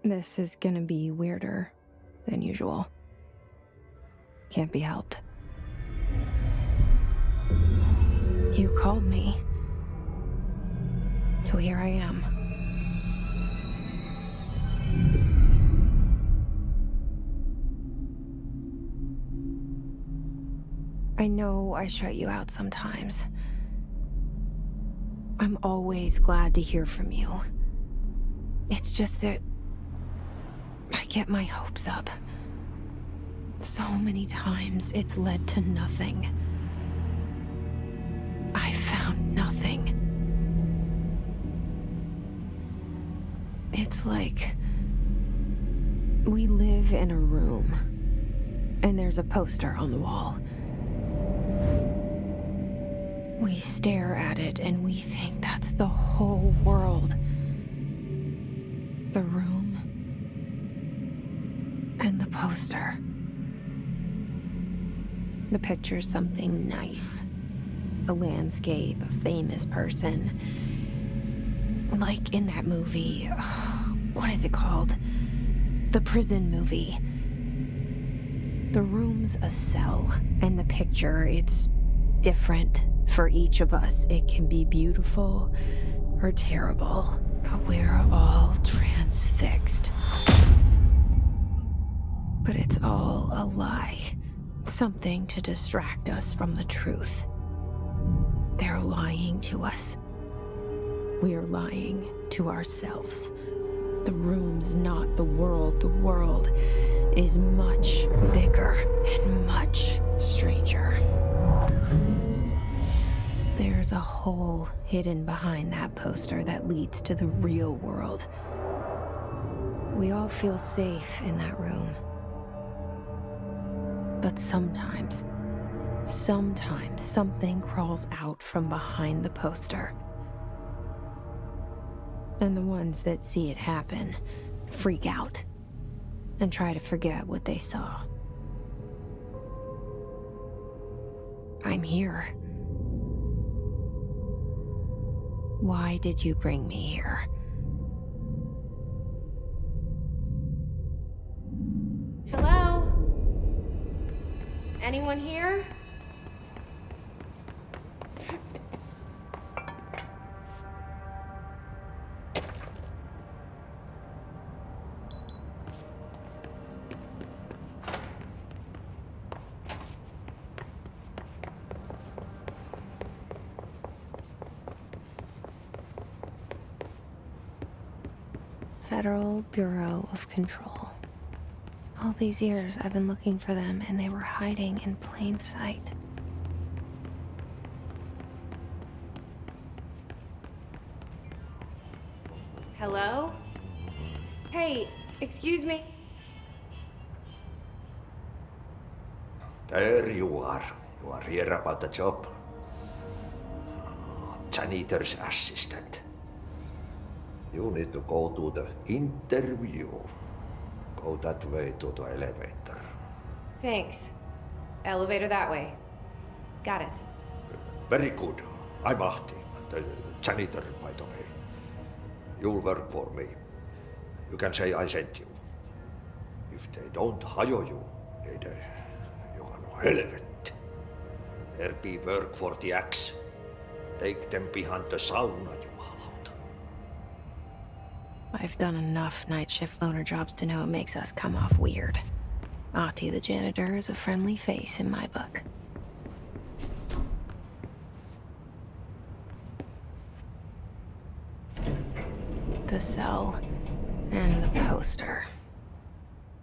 This is gonna be weirder than usual. Can't be helped. You called me. So here I am. I know I shut you out sometimes. I'm always glad to hear from you. It's just that I get my hopes up. So many times it's led to nothing. I found nothing. It's like we live in a room, and there's a poster on the wall. We stare at it and we think that's the whole world. The room and the poster. The picture's something nice. A landscape, a famous person. Like in that movie, what is it called? The prison movie. The room's a cell, and the picture, it's different for each of us. It can be beautiful or terrible, but we're all transfixed. But it's all a lie. Something to distract us from the truth. They're lying to us. We're lying to ourselves. The room's not the world. The world is much bigger and much stranger. There's a hole hidden behind that poster that leads to the real world. We all feel safe in that room. But sometimes something crawls out from behind the poster. And the ones that see it happen freak out and try to forget what they saw. I'm here. Why did you bring me here? Hello? Anyone here? Federal Bureau of Control. All these years I've been looking for them, and they were hiding in plain sight. Hello? Hey, excuse me. There you are. You are here about the job. Janitor's assistant. You need to go to the interview. Go that way to the elevator. Thanks. Elevator that way. Got it. Very good. I'm Ahti, the janitor, by the way. You'll work for me. You can say I sent you. If they don't hire you, then you are no helvet. There be work for the axe. Take them behind the sauna, jumalauta. I've done enough night shift loner jobs to know it makes us come off weird. Ahti the janitor is a friendly face in my book. The cell and the poster.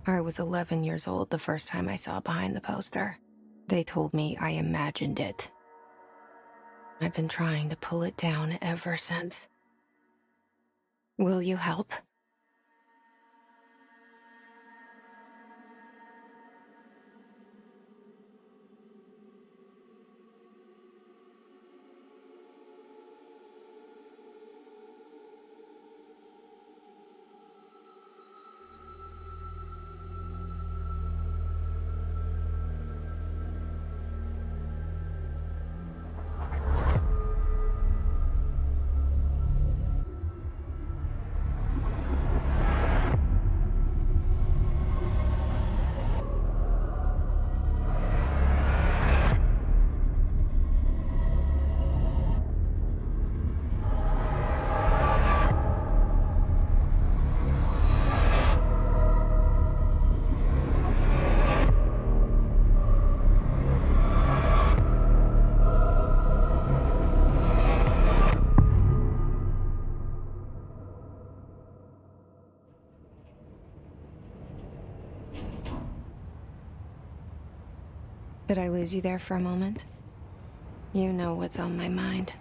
I was 11 years old the first time I saw behind the poster. They told me I imagined it. I've been trying to pull it down ever since. Will you help? Did I lose you there for a moment? You know what's on my mind.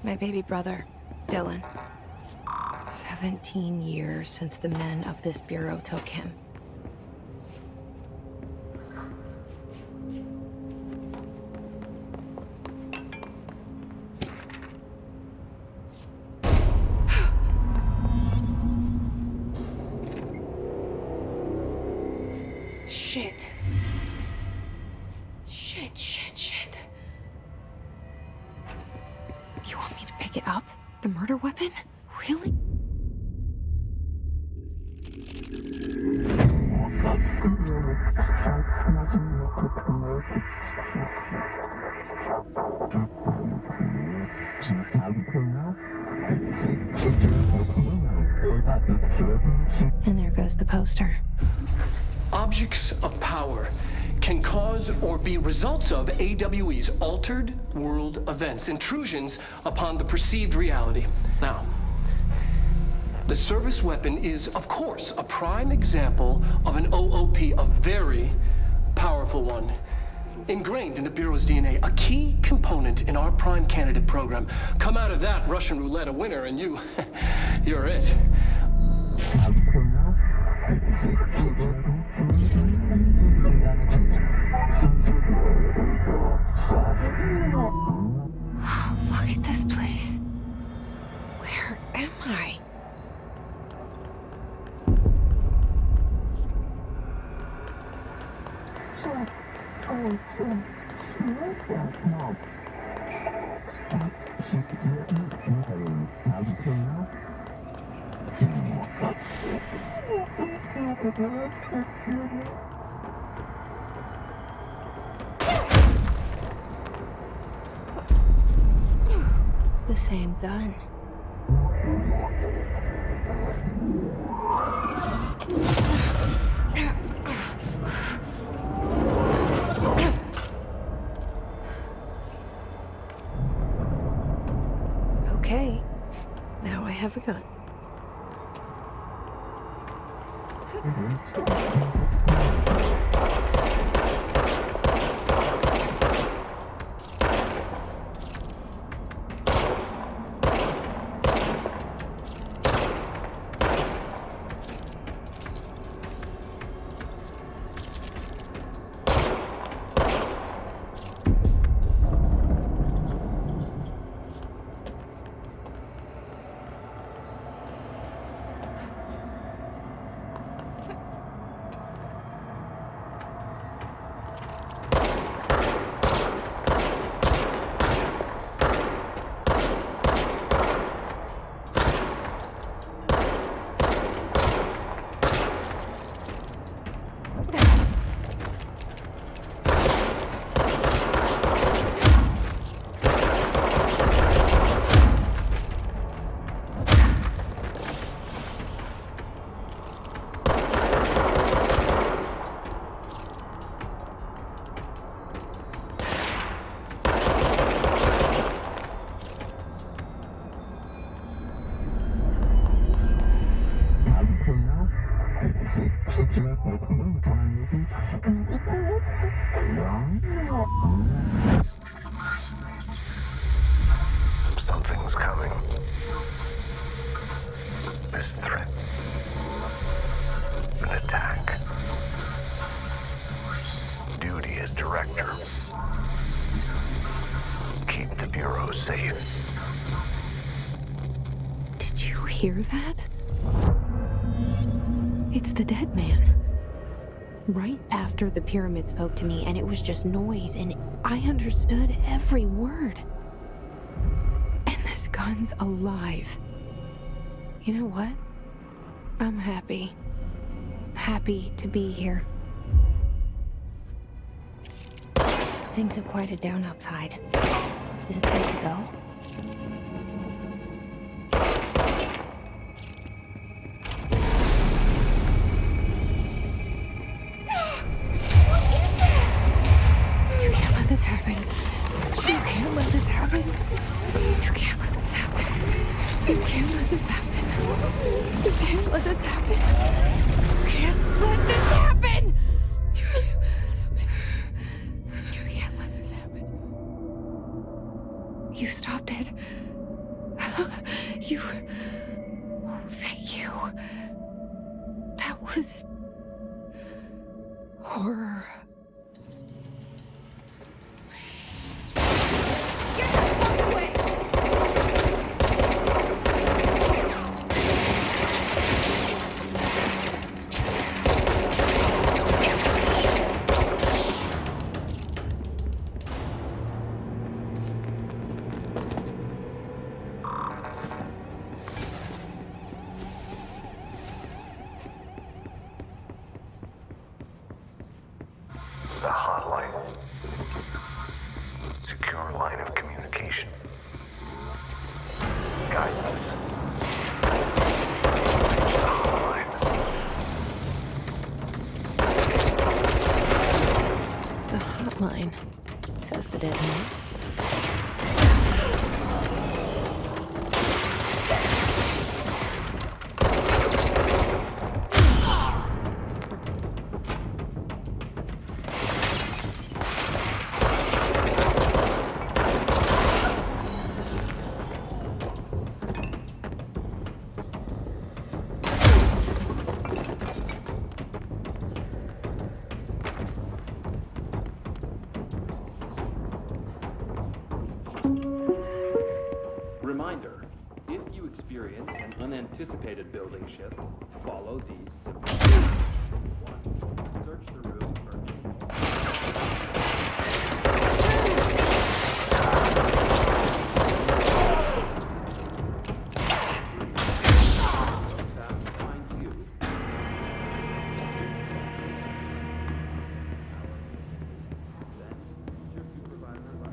My baby brother, Dylan. 17 years since the men of this bureau took him. Shit. Shit. You want me to pick it up? The murder weapon? Really? And there goes the poster. Objects of power can cause or be results of AWE's altered world events, intrusions upon the perceived reality. Now, the service weapon is, of course, a prime example of an OOP, a very powerful one, ingrained in the Bureau's DNA, a key component in our prime candidate program. Come out of that Russian roulette a winner and you're it. Look at this place. Where am I? The same gun. Okay, now I have a gun. Something's coming. This threat. An attack. Duty as director. Keep the Bureau safe. Did you hear that? It's the dead man. Right after the pyramid spoke to me, and it was just noise, and I understood every word. And this gun's alive. You know what? I'm happy. Happy to be here. Things have quieted down outside. Is it safe to go? You can't let this happen. You can't let this happen. You can't let this happen. You can't let this happen. You can't let this happen. You can't let this happen. You can't let this happen. You was horror. The hotline. Secure line of communication. Guidance. Reach the hotline. The hotline, says the dead man. Reminder, if you experience an unanticipated building shift, follow these simple steps. 1. Search the room for staff find you. Then, your supervisor by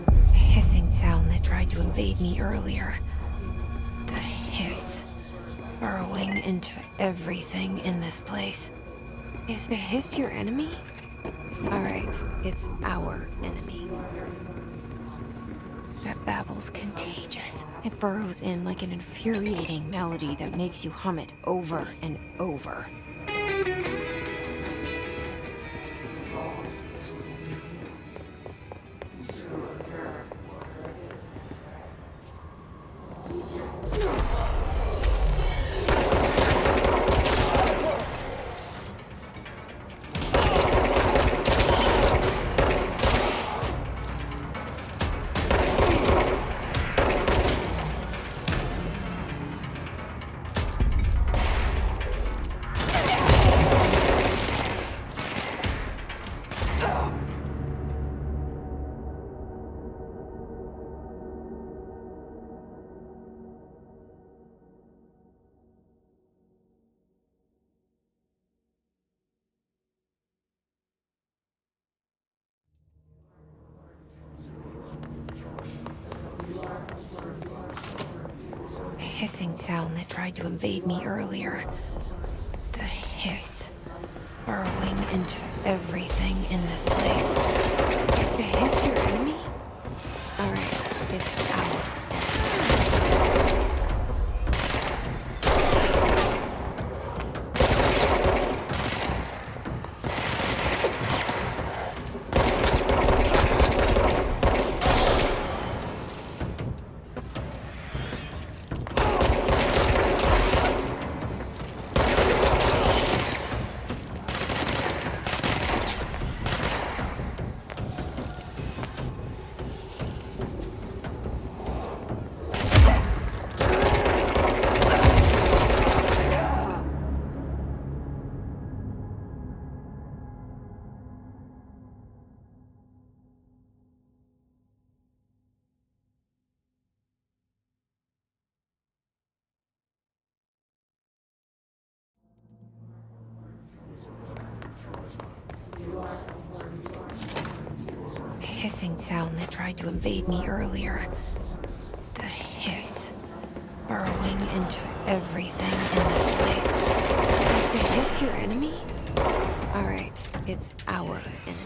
The hissing sound that tried to invade me earlier. The hiss. Burrowing into everything in this place. Is the hiss your enemy? Alright, it's our enemy. That babble's contagious. It burrows in like an infuriating melody that makes you hum it over and over. The hissing sound that tried to invade me earlier. The hiss. Burrowing into everything in this place. Is the hiss your enemy? Alright, it's our. hissing sound that tried to invade me earlier. The hiss. Burrowing into everything in this place. Is the hiss your enemy? Alright, it's our enemy.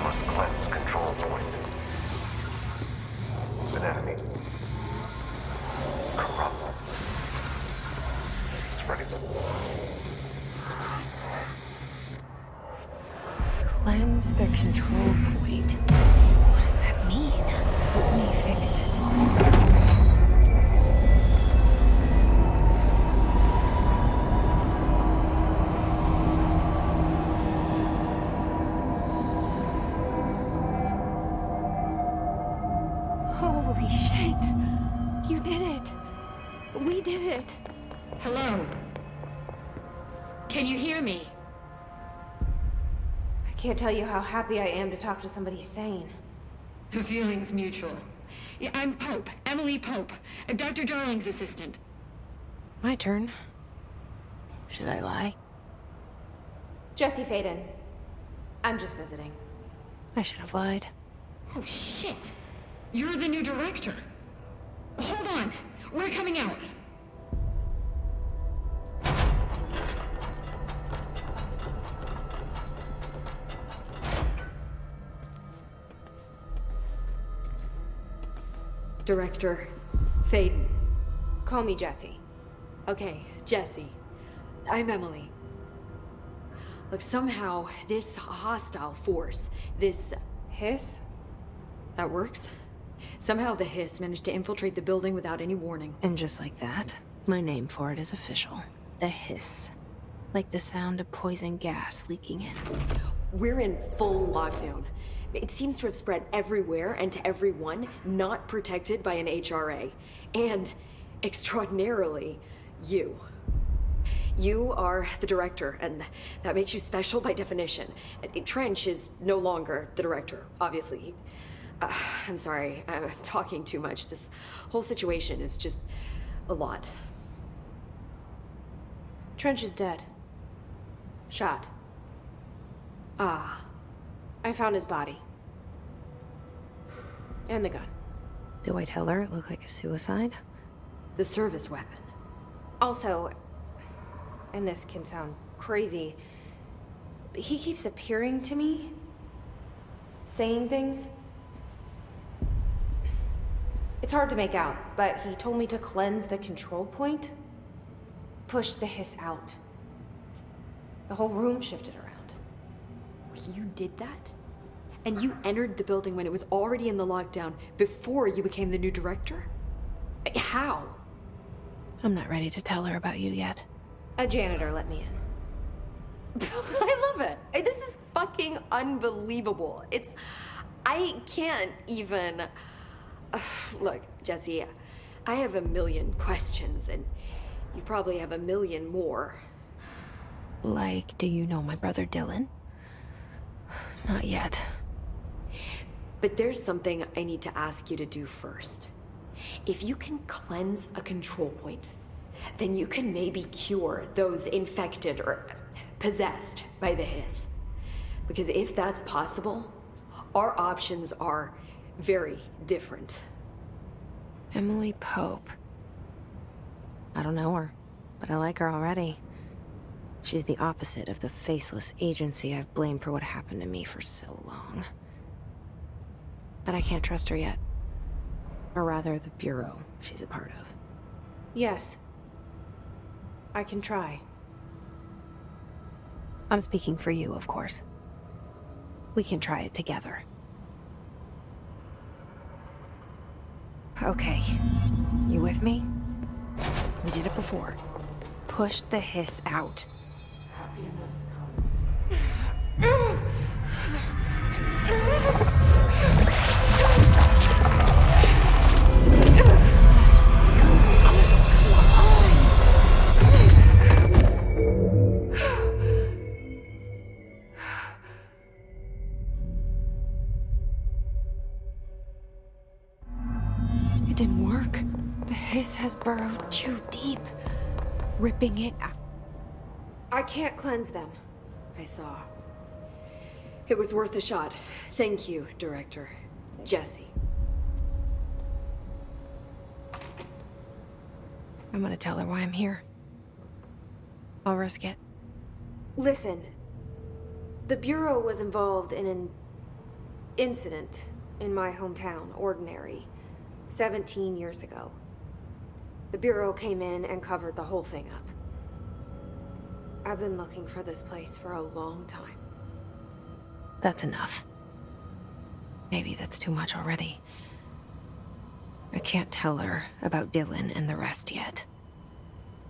Must cleanse control points. An enemy. Corrupt. Spreading them. Cleanse the control point. What does that mean? Let me fix it. Holy shit! You did it! We did it! Hello? Can you hear me? I can't tell you how happy I am to talk to somebody sane. The feeling's mutual. Yeah, I'm Pope, Emily Pope, Dr. Darling's assistant. My turn. Should I lie? Jesse Faden. I'm just visiting. I should have lied. Oh, shit. You're the new director. Hold on. We're coming out. Director Faden. Call me Jesse. Okay, Jesse. I'm Emily. Look, somehow this hostile force, this Hiss? that works? Somehow the hiss managed to infiltrate the building without any warning. And just like that, my name for it is official. The hiss. Like the sound of poison gas leaking in. We're in full lockdown. It seems to have spread everywhere and to everyone not protected by an HRA. And, extraordinarily, you. You are the director, and that makes you special by definition. Trench is no longer the director, obviously. I'm sorry, I'm talking too much. This whole situation is just a lot. Trench is dead. Shot. Ah, I found his body. And the gun. Do I tell her it looked like a suicide? the service weapon. Also, and this can sound crazy, but he keeps appearing to me, saying things. It's hard to make out, but he told me to cleanse the control point, push the hiss out. The whole room shifted around. You did that? And you entered the building when it was already in the lockdown before you became the new director? How? I'm not ready to tell her about you yet. A janitor let me in. I love it. This is fucking unbelievable. I can't even... Look, Jesse, I have a million questions, and you probably have a million more. Like, do you know my brother Dylan? Not yet. But there's something I need to ask you to do first. If you can cleanse a control point, then you can maybe cure those infected or possessed by the hiss. Because if that's possible, our options are very different. Emily Pope. I don't know her, but I like her already. She's the opposite of the faceless agency I've blamed for what happened to me for so long. But I can't trust her yet. Or rather, the bureau she's a part of. Yes. I can try. I'm speaking for you, of course. We can try it together. Okay. You with me? We did it before. Push the hiss out. It didn't work. The hiss has burrowed too deep, ripping it out. I can't cleanse them. I saw. It was worth a shot. Thank you, Director. Jesse. I'm gonna tell her why I'm here. I'll risk it. Listen, the Bureau was involved in an incident in my hometown, Ordinary, 17 years ago. The Bureau came in and covered the whole thing up. I've been looking for this place for a long time. That's enough. Maybe that's too much already. I can't tell her about Dylan and the rest yet.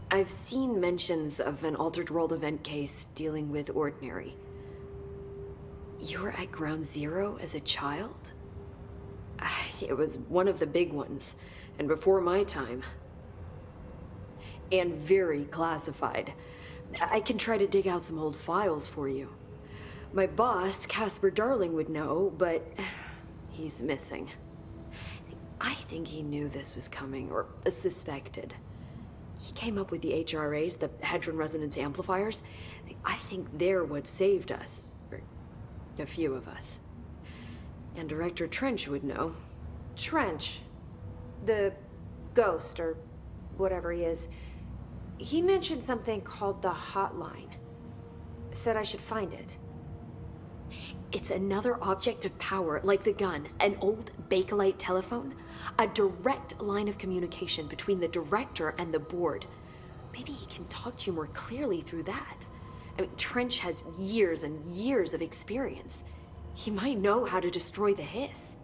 I've seen mentions of an Altered World event case dealing with Ordinary. You were at Ground Zero as a child? It was one of the big ones, and before my time. And very classified. I can try to dig out some old files for you. My boss, Casper Darling, would know, but he's missing. I think he knew this was coming, or suspected. He came up with the HRAs, the Hadron Resonance Amplifiers. I think they're what saved us. Or a few of us. And Director Trench would know. Trench, the ghost, or whatever he is, he mentioned something called the Hotline. Said I should find it. It's another object of power, like the gun, an old Bakelite telephone, a direct line of communication between the director and the board. Maybe he can talk to you more clearly through that. I mean, Trench has years and years of experience. He might know how to destroy the hiss.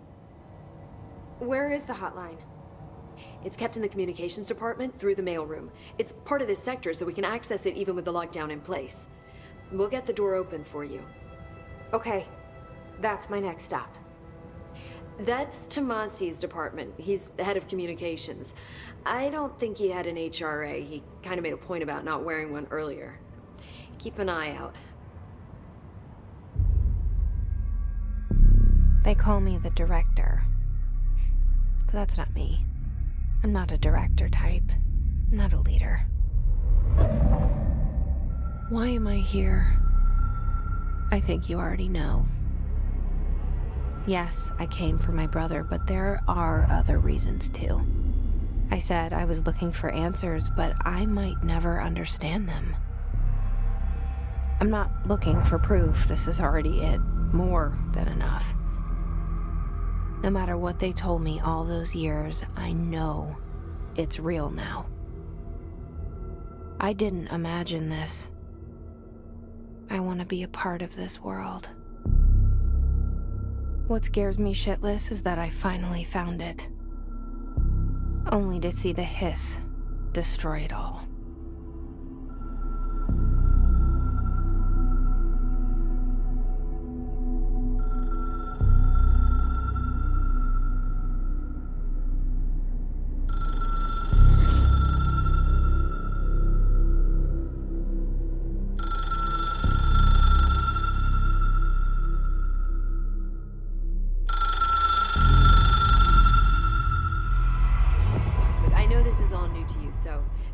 Where is the hotline? It's kept in the communications department through the mailroom. It's part of this sector, so we can access it even with the lockdown in place. We'll get the door open for you. Okay, that's my next stop. That's Tomasi's department. He's the head of communications. I don't think he had an HRA. He kind of made a point about not wearing one earlier. Keep an eye out. They call me the director. But that's not me. I'm not a director type. I'm not a leader. Why am I here? I think you already know. Yes, I came for my brother, but there are other reasons too. I said I was looking for answers, but I might never understand them. I'm not looking for proof. This is already it. More than enough. No matter what they told me all those years, I know it's real now. I didn't imagine this. I want to be a part of this world. What scares me shitless is that I finally found it. Only to see the hiss destroy it all.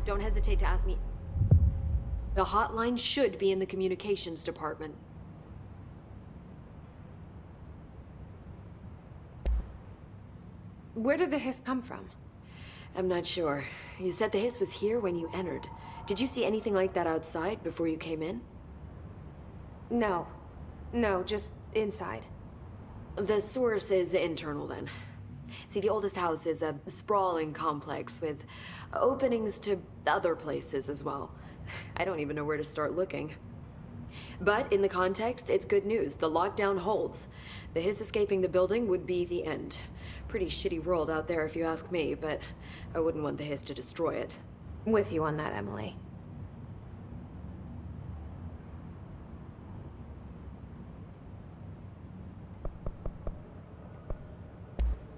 Don't hesitate to ask me. The hotline should be in the communications department. Where did the hiss come from? I'm not sure. You said the hiss was here when you entered. Did you see anything like that outside before you came in? No. No, just inside. The source is internal then. See, the oldest house is a sprawling complex with openings to other places as well. I don't even know where to start looking. But in the context, it's good news. The lockdown holds. The hiss escaping the building would be the end. Pretty shitty world out there if you ask me, but I wouldn't want the hiss to destroy it. With you on that, Emily.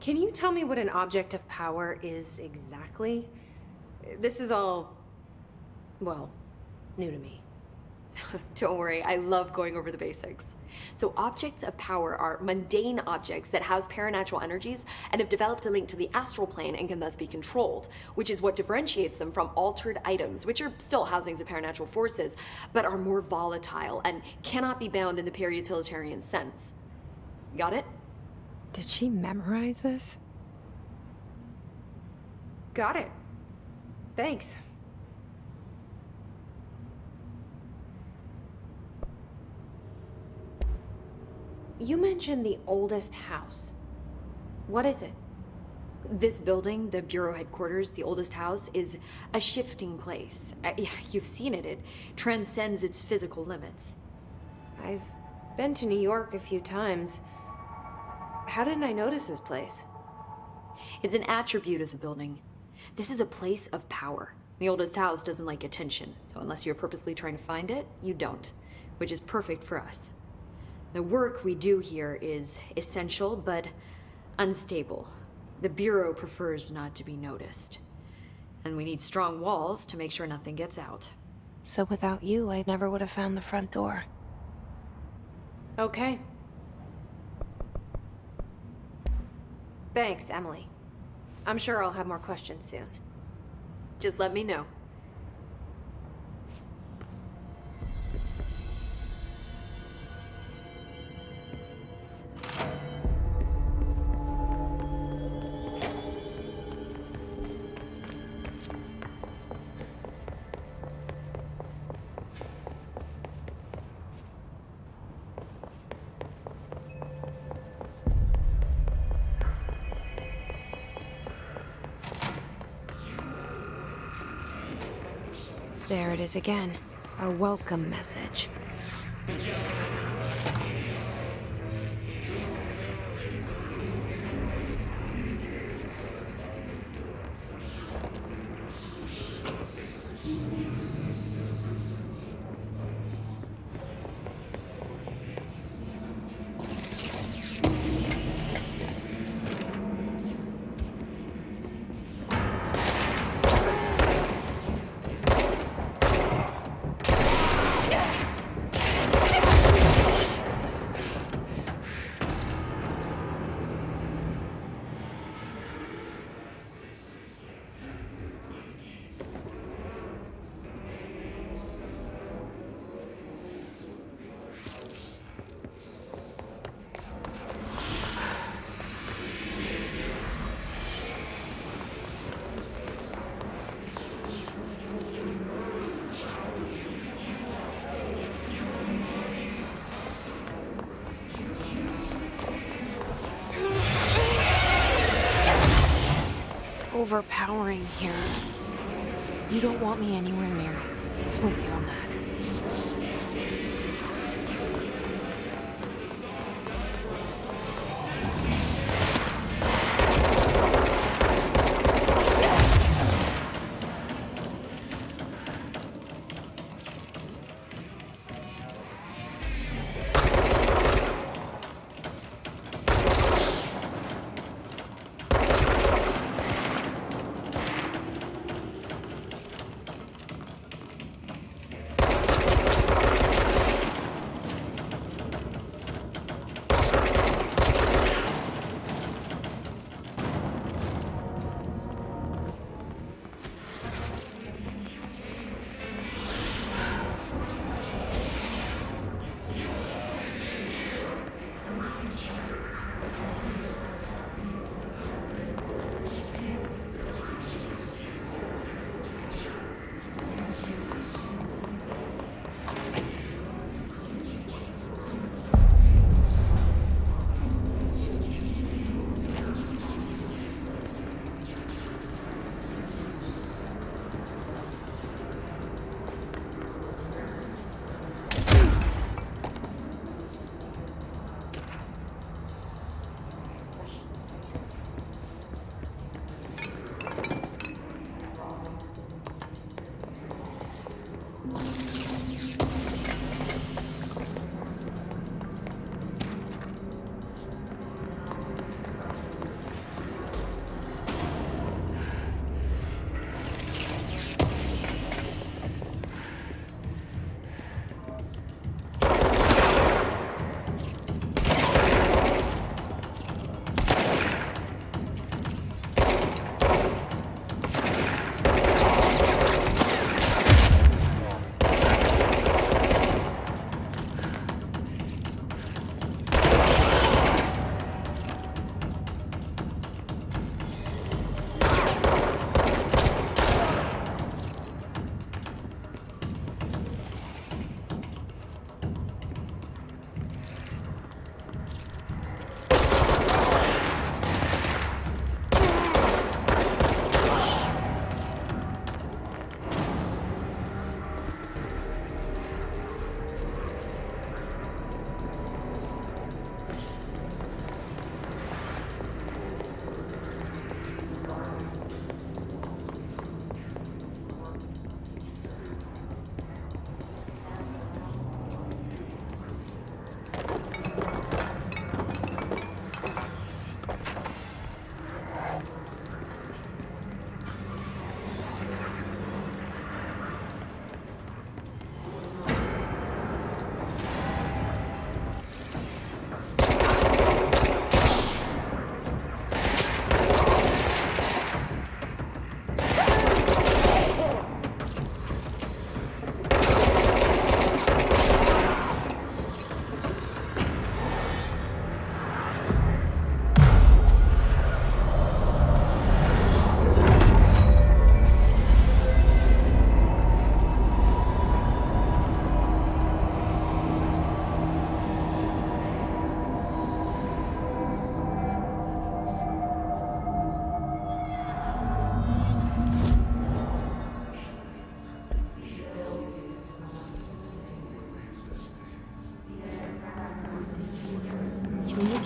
Can you tell me what an object of power is exactly? This is all, well, new to me. Don't worry, I love going over the basics. So objects of power are mundane objects that house paranatural energies and have developed a link to the astral plane and can thus be controlled, which is what differentiates them from altered items, which are still housings of paranatural forces, but are more volatile and cannot be bound in the peri-utilitarian sense. Got it? Did she memorize this? Got it. Thanks. You mentioned the oldest house. What is it? This building, the Bureau headquarters, the oldest house, is a shifting place. You've seen it. It transcends its physical limits. I've been to New York a few times. How didn't I notice this place? It's an attribute of the building. This is a place of power. The oldest house doesn't like attention, so unless you're purposely trying to find it, you don't, which is perfect for us. The work we do here is essential, but unstable. The Bureau prefers not to be noticed. And we need strong walls to make sure nothing gets out. So without you, I never would have found the front door. Okay. Thanks, Emily. I'm sure I'll have more questions soon. Just let me know. There it is again. A welcome message. Overpowering here. You don't want me anywhere near it. With you on that.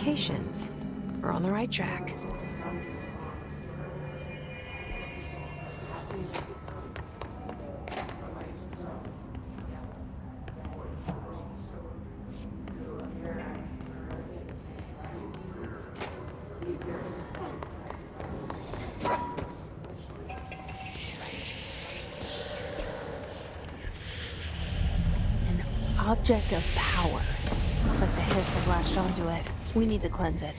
locations. We're on the right track. Object of power. Looks like the hiss have latched onto it. We need to cleanse it.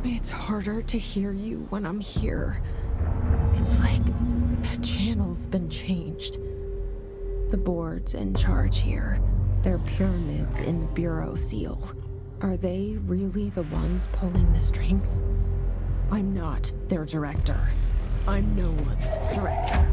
It's harder to hear you when I'm here. It's like the channel's been changed. The board's in charge here. They're pyramids in the Bureau seal. Are they really the ones pulling the strings? I'm not their director. I'm no one's director.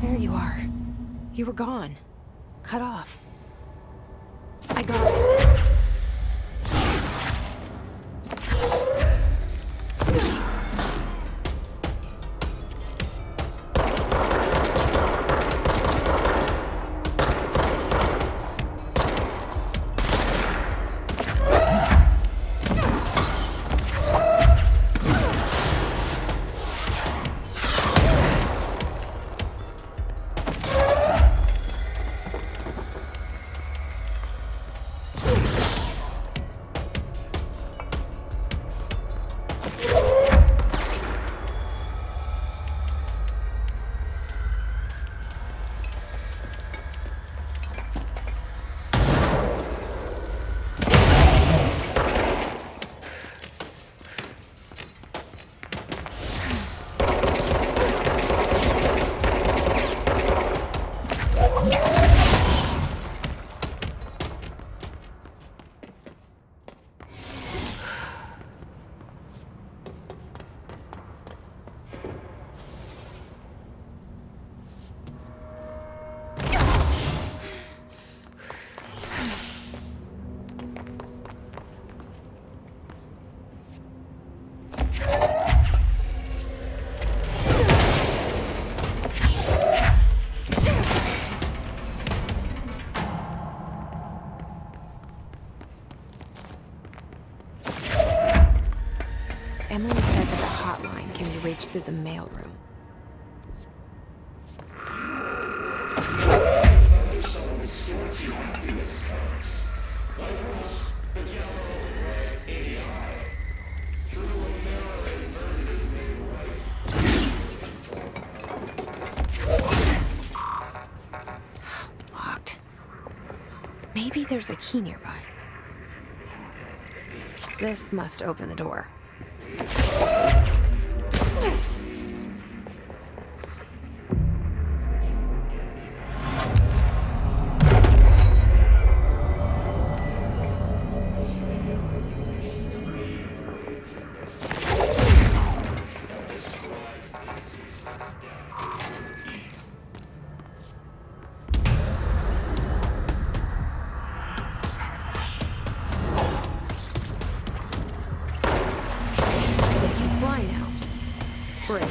There you are. You were gone. Cut off. I got it. Emily said that the hotline can be reached through the mailroom. Locked. Maybe there's a key nearby. This must open the door. Fly now. Great.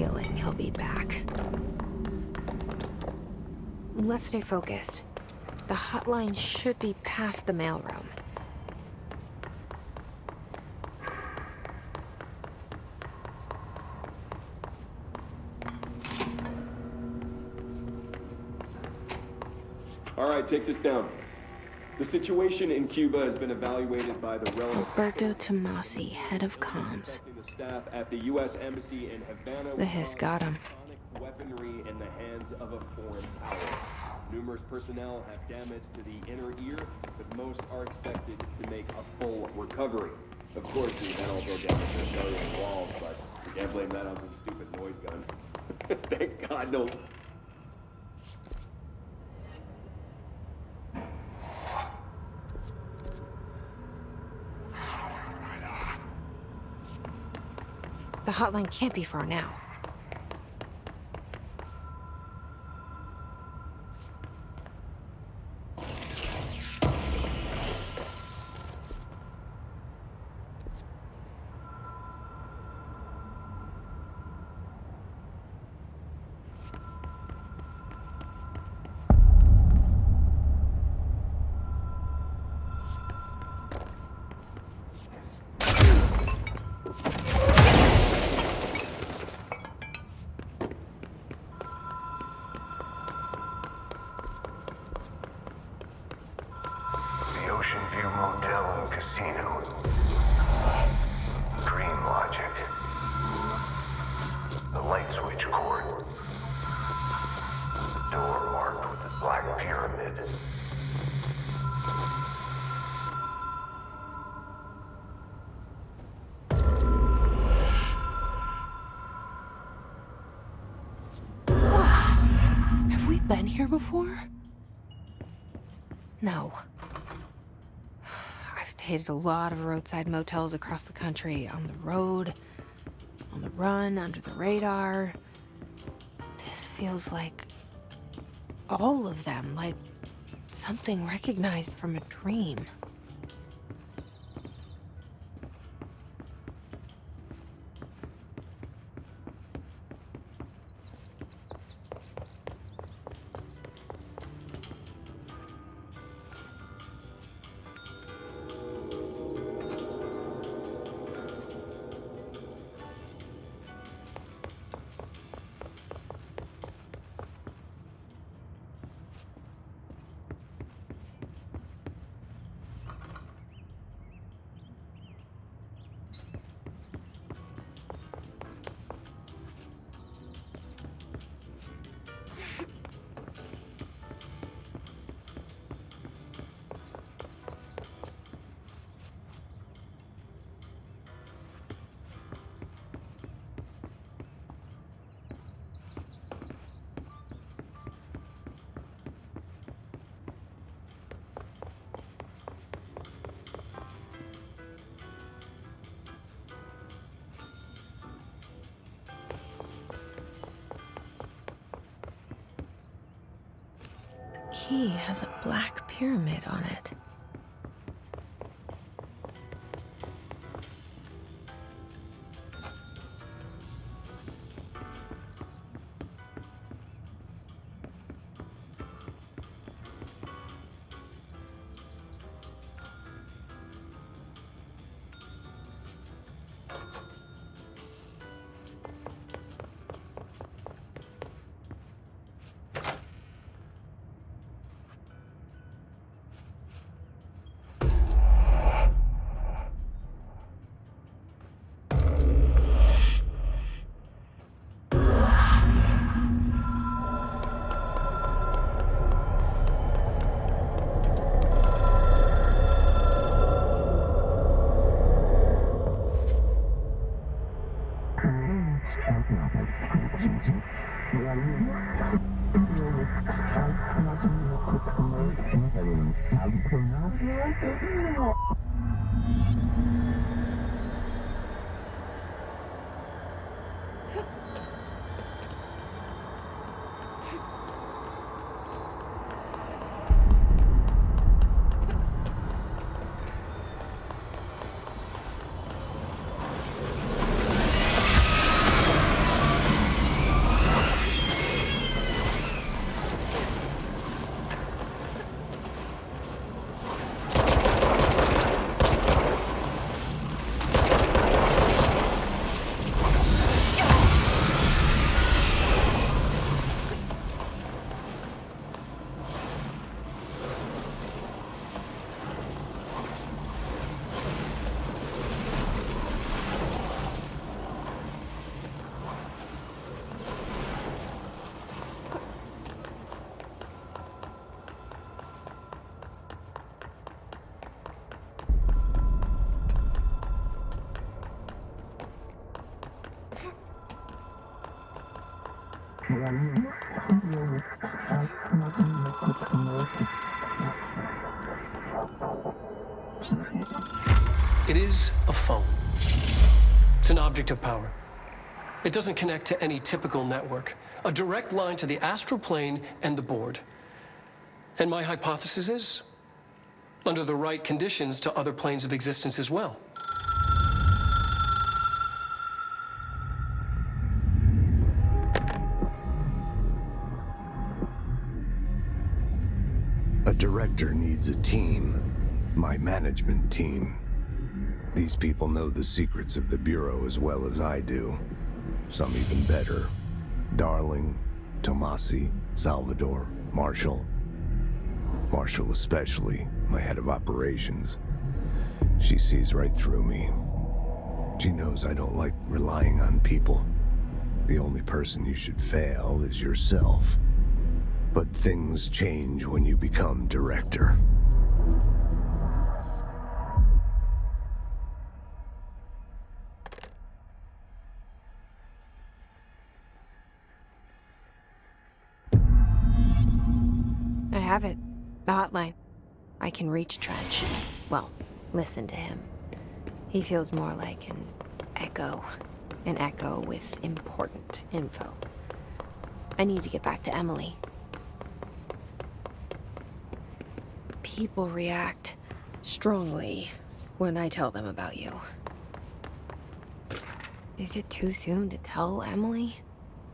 feeling he'll be back. Let's stay focused. The hotline should be past the mailroom. All right, take this down. The situation in Cuba has been evaluated by the relevant... Alberto Tomasi, head of comms. The staff at the U.S. Embassy in Havana... The hiss got him. ...weaponry in the hands of a foreign power. Numerous personnel have damage to the inner ear, but most are expected to make a full recovery. Of course, the event also damaged their cellular walls, but we can't blame that on some stupid noise gun. Thank God, no... The hotline can't be far now. Ocean View Motel and Casino. Dream logic. The light switch cord. Door marked with the black pyramid. Have we been here before? No. I've stayed at a lot of roadside motels across the country, on the road, on the run, under the radar. This feels like all of them, like something recognized from a dream. Key has a black pyramid on it. It is a phone. It's an object of power. It doesn't connect to any typical network. A direct line to the astral plane and the board. And my hypothesis is, under the right conditions, to other planes of existence as well. A director needs a team. My management team. These people know the secrets of the Bureau as well as I do. Some even better. Darling, Tomasi, Salvador, Marshall. Marshall especially, my head of operations. She sees right through me. She knows I don't like relying on people. The only person you should fail is yourself. But things change when you become director. I have it. The hotline. I can reach Trench. Well, listen to him. He feels more like an echo. An echo with important info. I need to get back to Emily. People react strongly when I tell them about you. Is it too soon to tell Emily?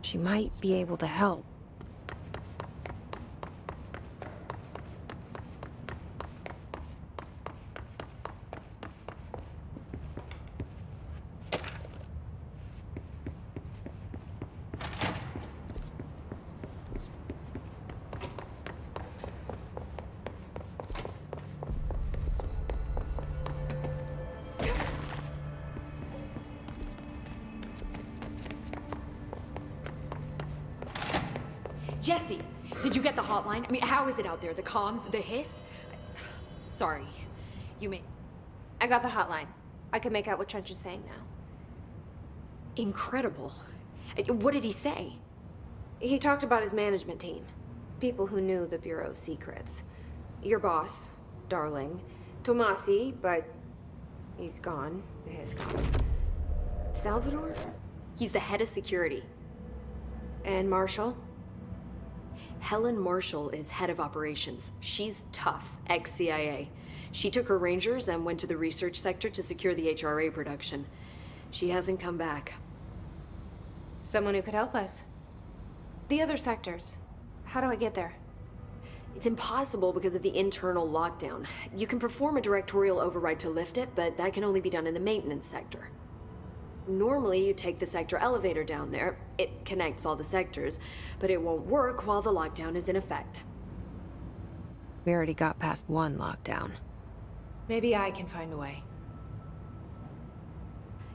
She might be able to help. Jesse, did you get the hotline? I mean, how is it out there? The comms, the hiss? Sorry, you may... I got the hotline. I can make out what Trench is saying now. Incredible. What did he say? He talked about his management team. People who knew the Bureau's secrets. Your boss, Darling. Tomasi, but he's gone. He's gone. Salvador? He's the head of security. And Marshall? Helen Marshall is head of operations. She's tough, ex-CIA. She took her Rangers and went to the research sector to secure the HRA production. She hasn't come back. Someone who could help us. The other sectors. How do I get there? It's impossible because of the internal lockdown. You can perform a directorial override to lift it, but that can only be done in the maintenance sector. Normally, you take the sector elevator down there. It connects all the sectors, but it won't work while the lockdown is in effect. We already got past one lockdown. Maybe I can find a way.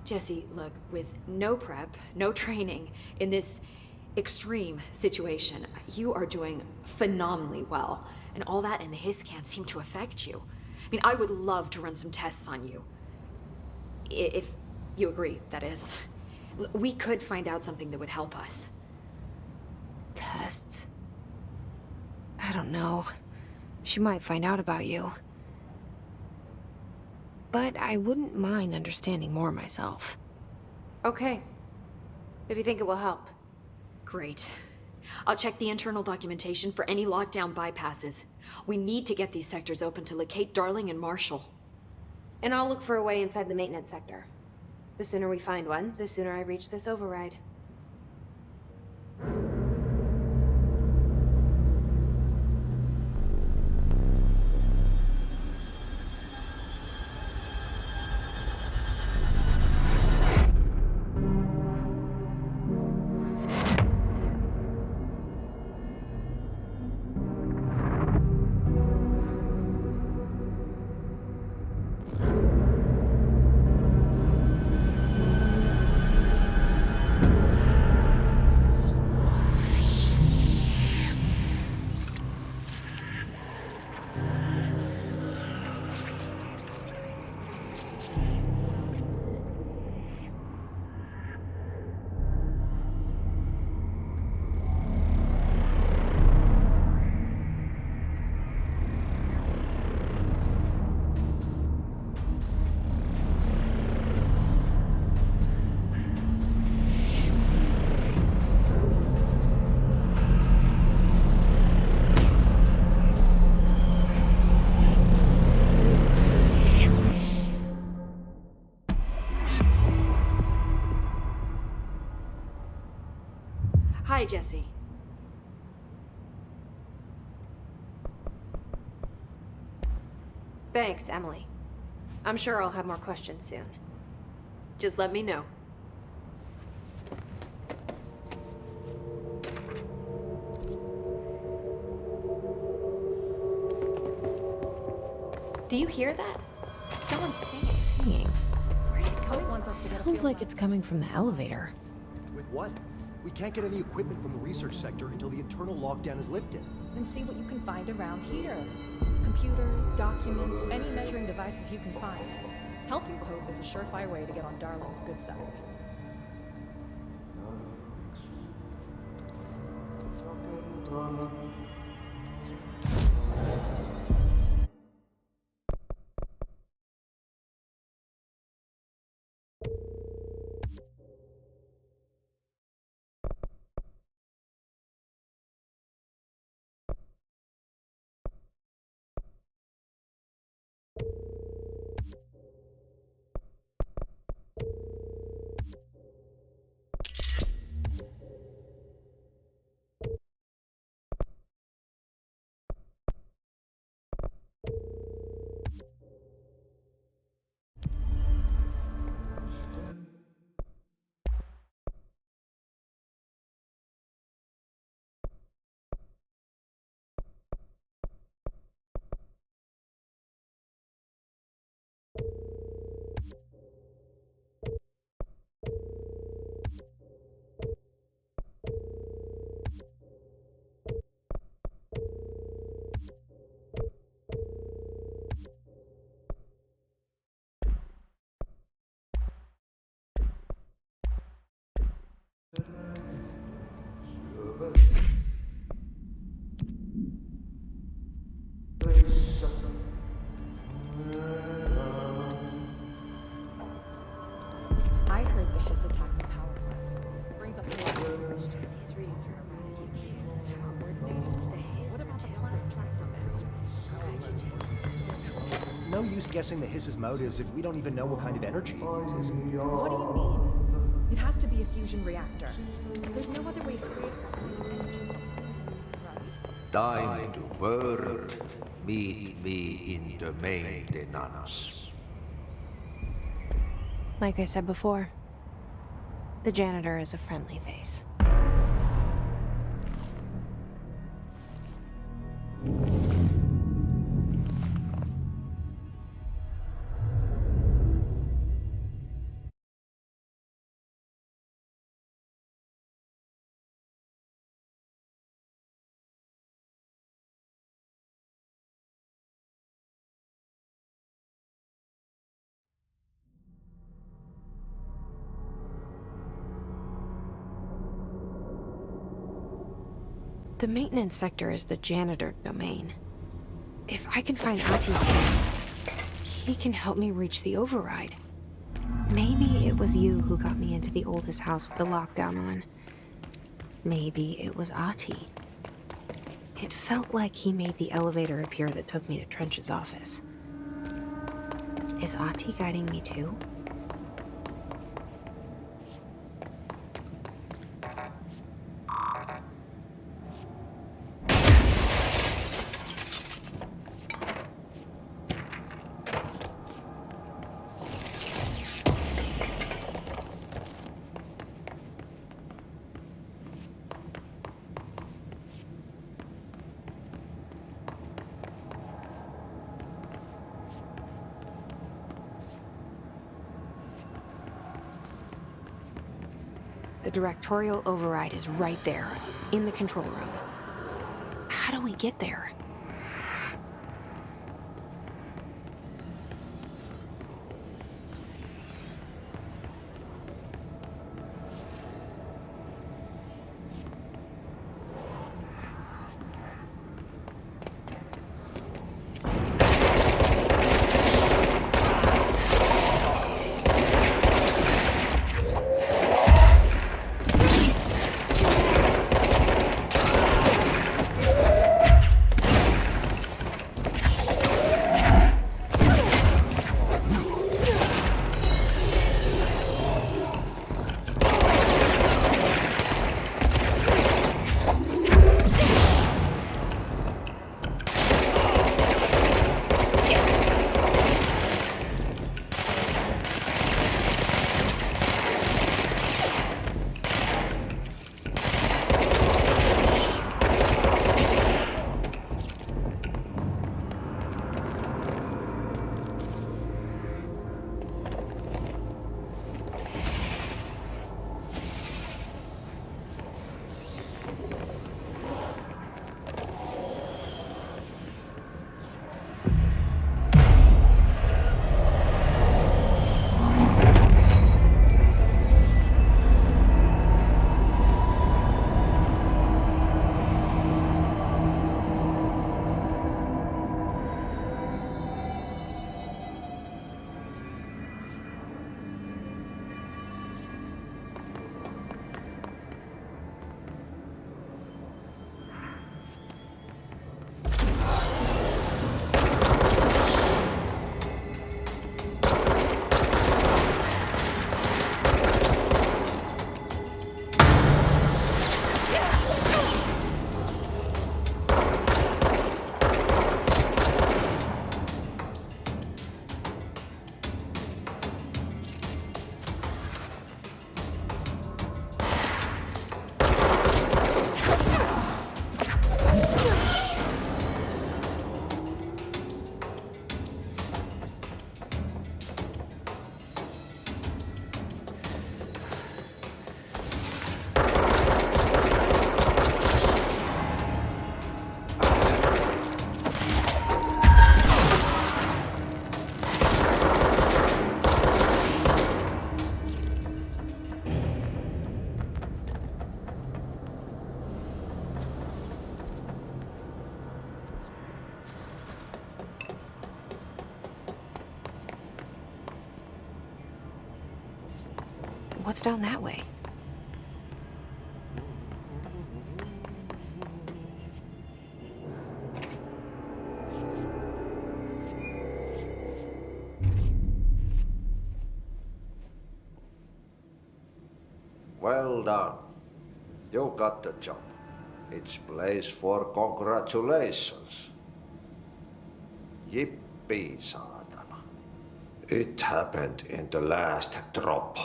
Jesse, look, with no prep, no training, in this extreme situation, you are doing phenomenally well. And all that and the hiss can't seem to affect you. I mean, I would love to run some tests on you. If you agree, that is. We could find out something that would help us. Tests? I don't know. She might find out about you. But I wouldn't mind understanding more myself. Okay. If you think it will help. Great. I'll check the internal documentation for any lockdown bypasses. We need to get these sectors open to locate Darling and Marshall. And I'll look for a way inside the maintenance sector. The sooner we find one, the sooner I reach this override. Hi, Jesse. Thanks, Emily. I'm sure I'll have more questions soon. Just let me know. Do you hear that? Someone's singing. Where's it coming from? Sounds like it's coming from the elevator. With what? We can't get any equipment from the research sector until the internal lockdown is lifted. And see what you can find around here. Computers, documents, any measuring devices you can find. Helping Pope is a surefire way to get on Darling's good side. I heard the hiss attack the power plant. Brings up These readings are erratic. You can't just coordinate. The hiss What about the tail planet plant somehow. No use guessing the hiss's motives if we don't even know what kind of energy it uses. What do you mean? It has to be a fusion reactor. There's no other way to create that kind of energy. Right? Time to work. Meet me in the maintenance. Like I said before, the janitor is a friendly face. The maintenance sector is the janitor domain. If I can find Ati, he can help me reach the override. Maybe it was you who got me into the oldest house with the lockdown on. Maybe it was Ati. It felt like he made the elevator appear that took me to Trench's office. Is Ati guiding me too? The directorial override is right there, in the control room. How do we get there? What's down that way? Well done. You got the job. It's place for congratulations. Yippee, saatana. It happened in the last drop.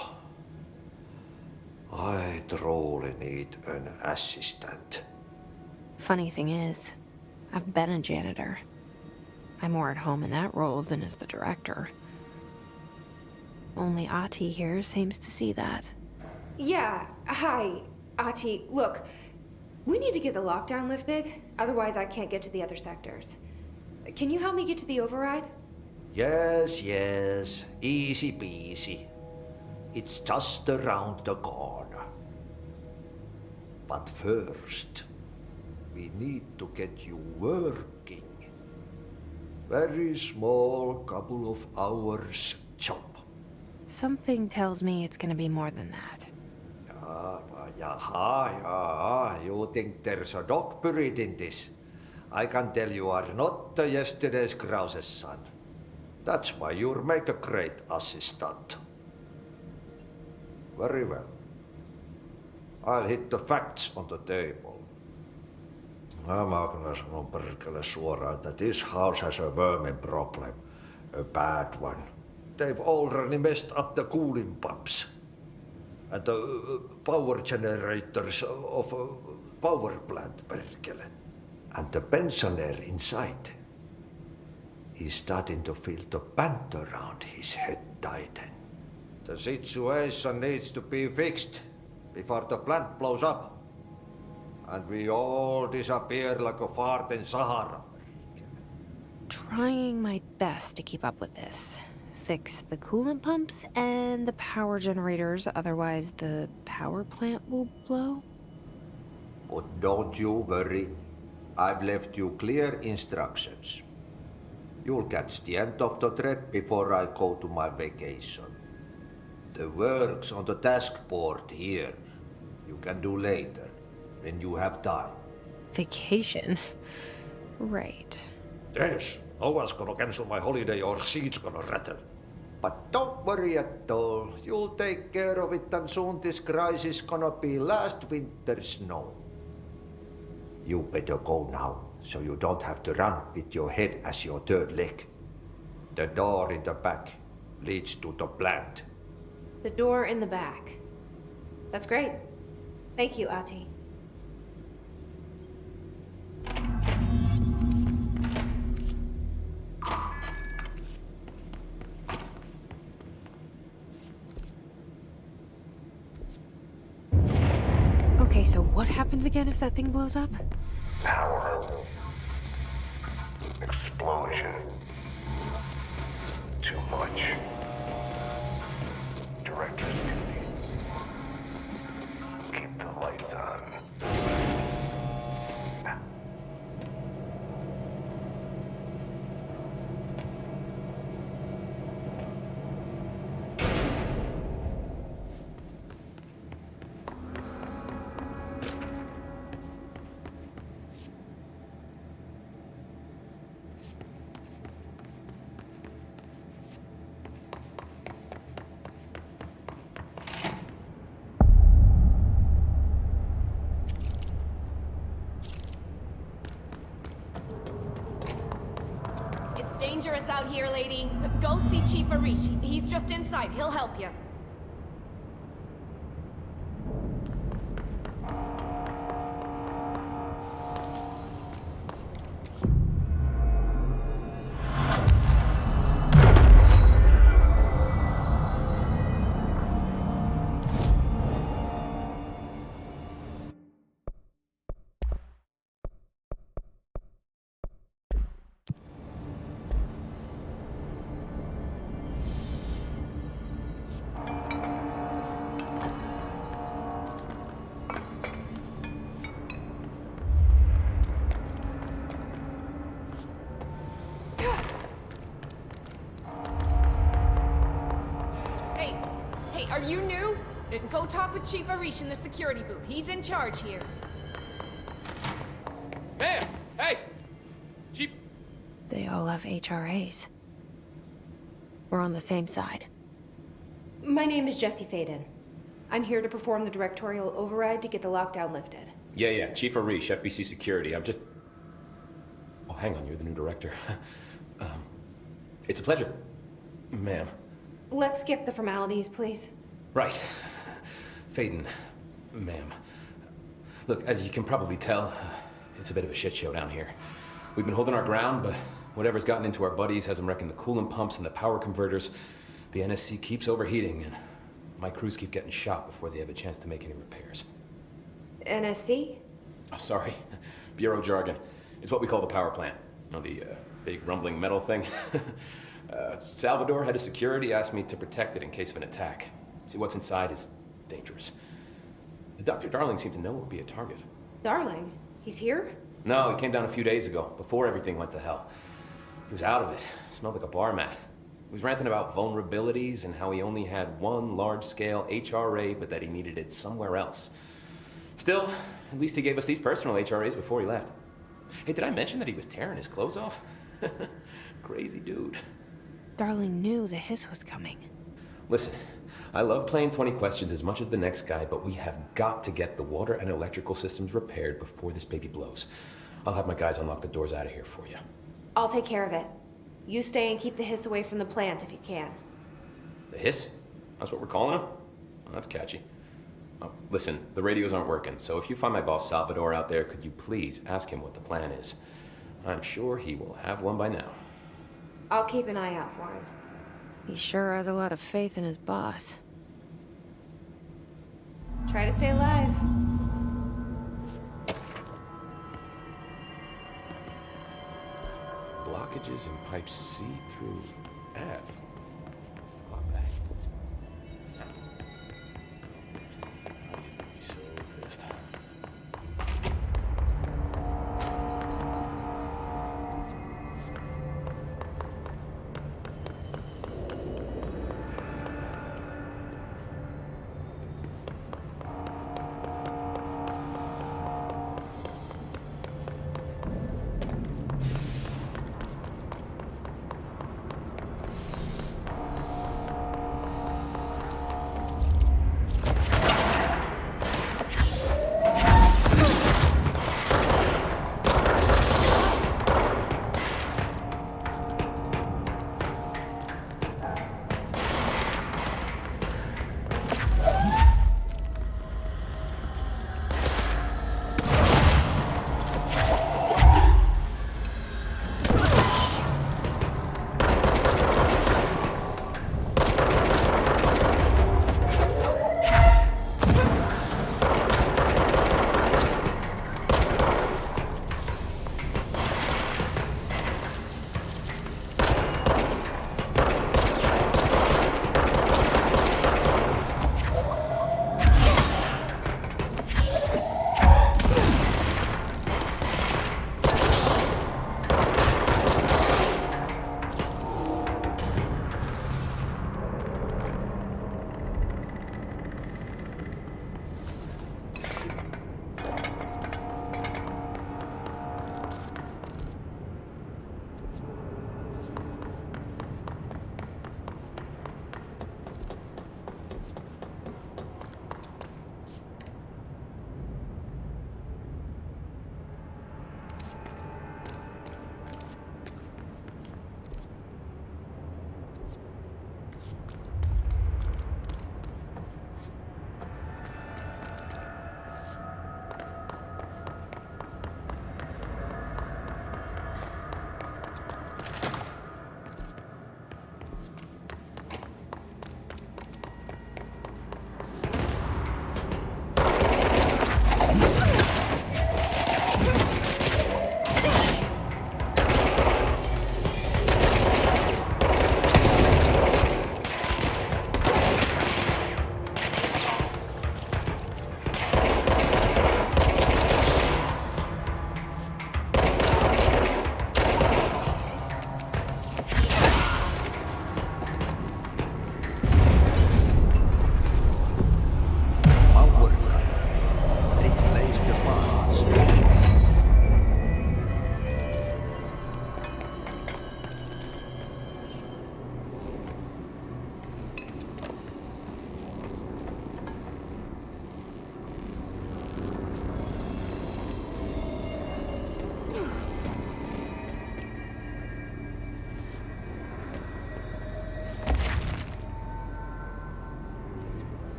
I truly need an assistant. Funny thing is, I've been a janitor. I'm more at home in that role than as the director. Only Ati here seems to see that. Yeah, hi, Ati. Look, we need to get the lockdown lifted, otherwise I can't get to the other sectors. Can you help me get to the override? Yes, easy peasy. It's just around the corner. But first, we need to get you working. Very small, couple of hours job. Something tells me it's gonna be more than that. Yeah, you think there's a dog buried in this? I can tell you are not yesterday's Krause's son. That's why you'll make a great assistant. Very well. I'll hit the facts on the table. Mä kyllä sanon perkele suoraan, että this house has a vermin problem. A bad one. They've already messed up the cooling pumps. And the power generators of a power plant, perkele. And the pensioner inside is starting to feel the band around his head tighten. The situation needs to be fixed before the plant blows up. And we all disappear like a fart in Sahara. Trying my best to keep up with this. Fix the coolant pumps and the power generators, otherwise the power plant will blow. But don't you worry. I've left you clear instructions. You'll catch the end of the thread before I go to my vacation. The work's on the task board here. You can do later, when you have time. Vacation? Right. Yes, no one's gonna cancel my holiday or seat's gonna rattle. But don't worry at all. You'll take care of it and soon this crisis gonna be last winter's snow. You better go now, so you don't have to run with your head as your third leg. The door in the back leads to the plant. The door in the back. That's great. Thank you, Ati. Okay, so what happens again if that thing blows up? Power. Explosion. Too much. Director's duty. Keep the lights on. Dangerous out here, lady. Go see Chief Arish. He's just inside. He'll help you. Hey, are you new? Go talk with Chief Arish in the security booth. He's in charge here. Ma'am! Hey! Chief... They all have HRAs. We're on the same side. My name is Jesse Faden. I'm here to perform the directorial override to get the lockdown lifted. Yeah, Chief Arish, FBC Security. I'm just... Oh, hang on, you're the new director. It's a pleasure, ma'am. Let's skip the formalities, please. Right. Faden, ma'am. Look, as you can probably tell, it's a bit of a shit show down here. We've been holding our ground, but whatever's gotten into our buddies has them wrecking the coolant pumps and the power converters. The NSC keeps overheating, and my crews keep getting shot before they have a chance to make any repairs. NSC? Oh, sorry. Bureau jargon. It's what we call the power plant. You know, the big rumbling metal thing? Salvador, head of security, asked me to protect it in case of an attack. See, what's inside is dangerous. Dr. Darling seemed to know it would be a target. Darling? He's here? No, he came down a few days ago, before everything went to hell. He was out of it. Smelled like a bar mat. He was ranting about vulnerabilities and how he only had one large-scale HRA, but that he needed it somewhere else. Still, at least he gave us these personal HRAs before he left. Hey, did I mention that he was tearing his clothes off? Crazy dude. Darling knew the hiss was coming. Listen, I love playing 20 questions as much as the next guy, but we have got to get the water and electrical systems repaired before this baby blows. I'll have my guys unlock the doors out of here for you. I'll take care of it. You stay and keep the hiss away from the plant if you can. The hiss? That's what we're calling him? Oh, that's catchy. Oh, listen, the radios aren't working, so if you find my boss Salvador out there, could you please ask him what the plan is? I'm sure he will have one by now. I'll keep an eye out for him. He sure has a lot of faith in his boss. Try to stay alive. Blockages in pipes C through F. Clock back. I'd be so pissed.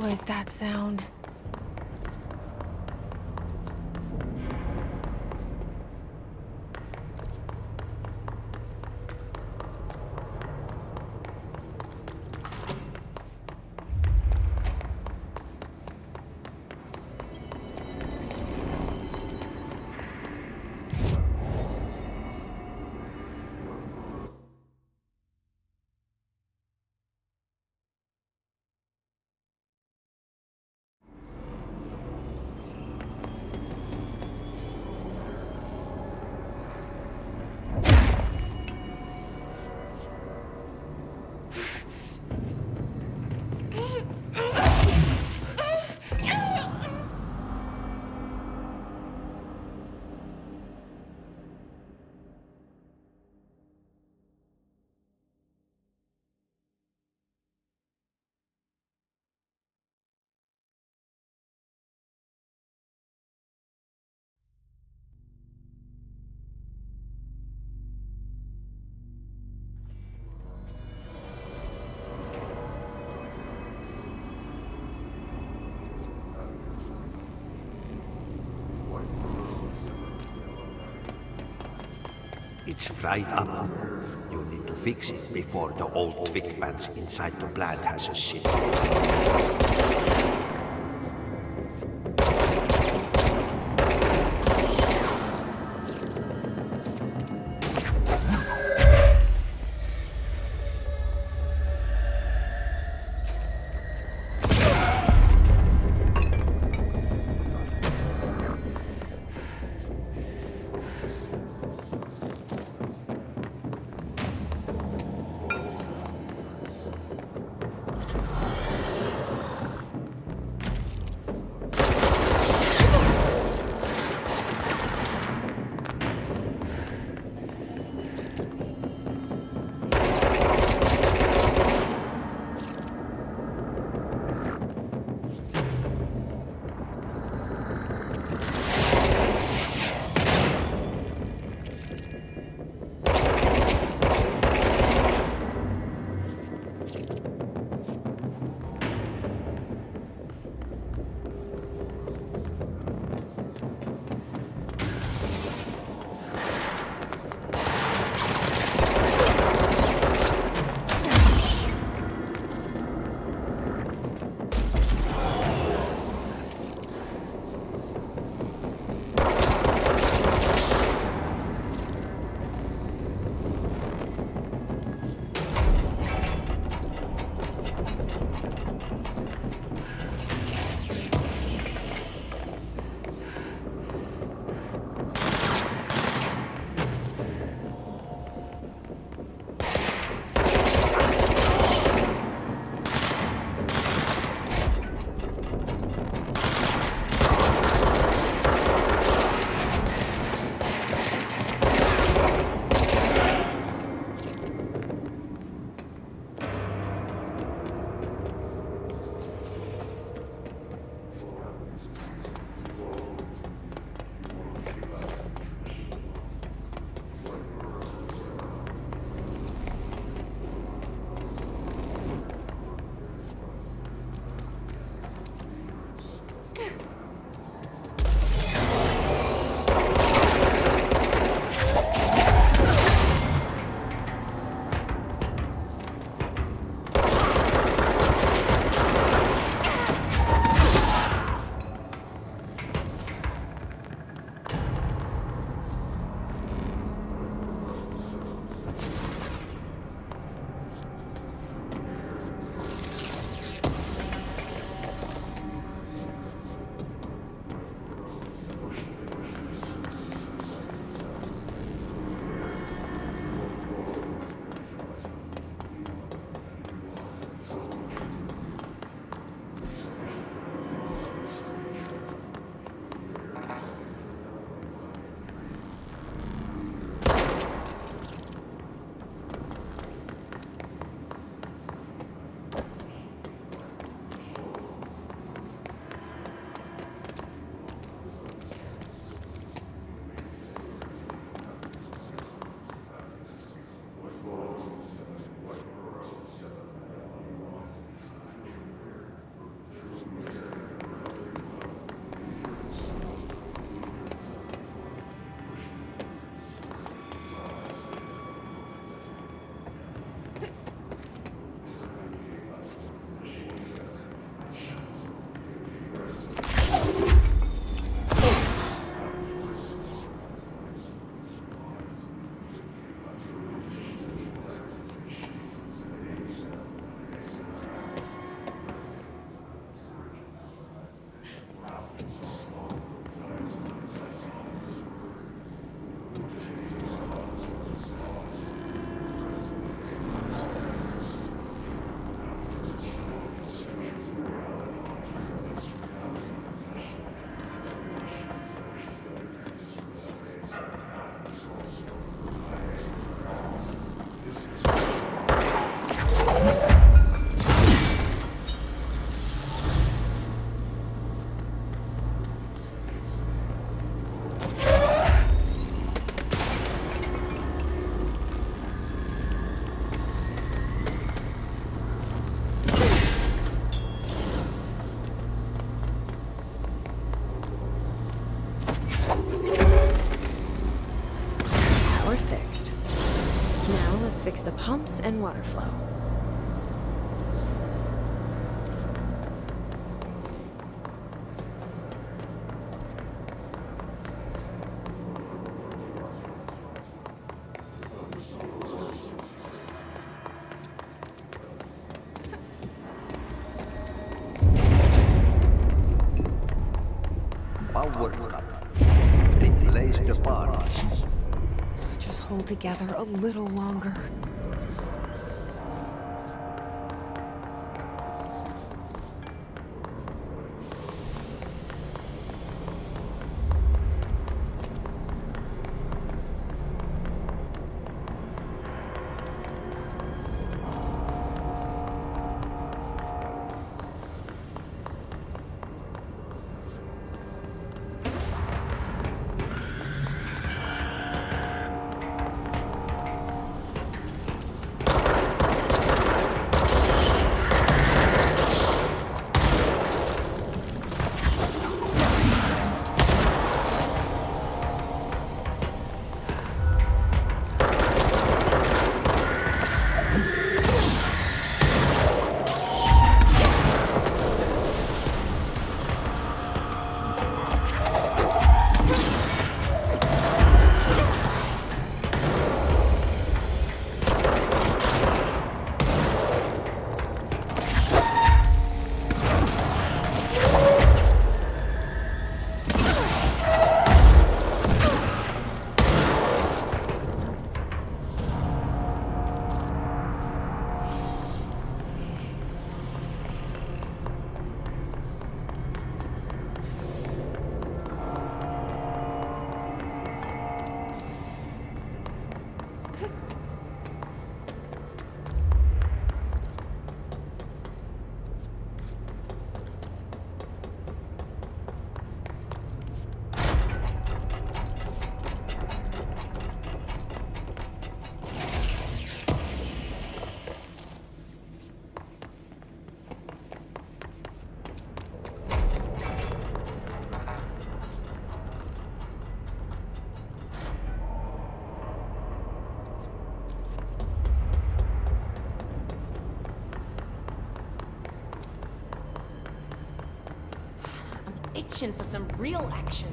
like that sound. It's fried up. You need to fix it before the old Twig bats inside the plant has a shit. pumps and water flow. Power cut. Replace the parts. Just hold together a little longer. Itching for some real action.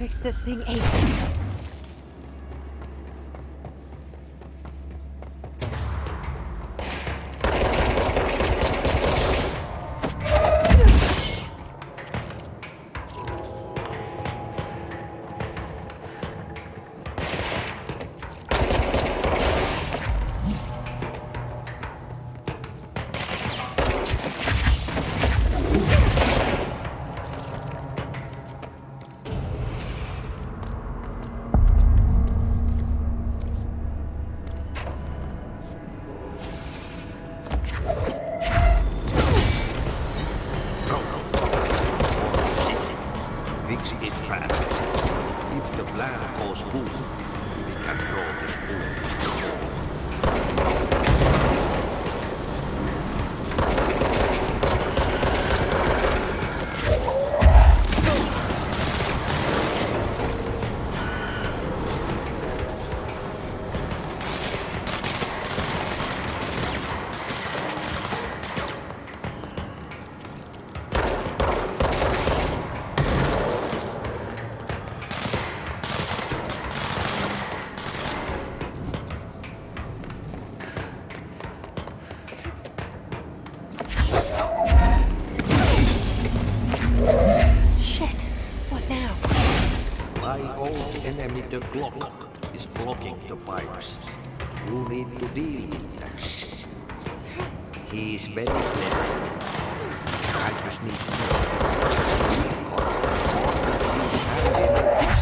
fix this thing ASAP. Fix it fast. If the plant goes boom, we can throw the spoon. The clock is blocking the pipes. You need to deal with that. He is very clever. I just need to know. He's handling this.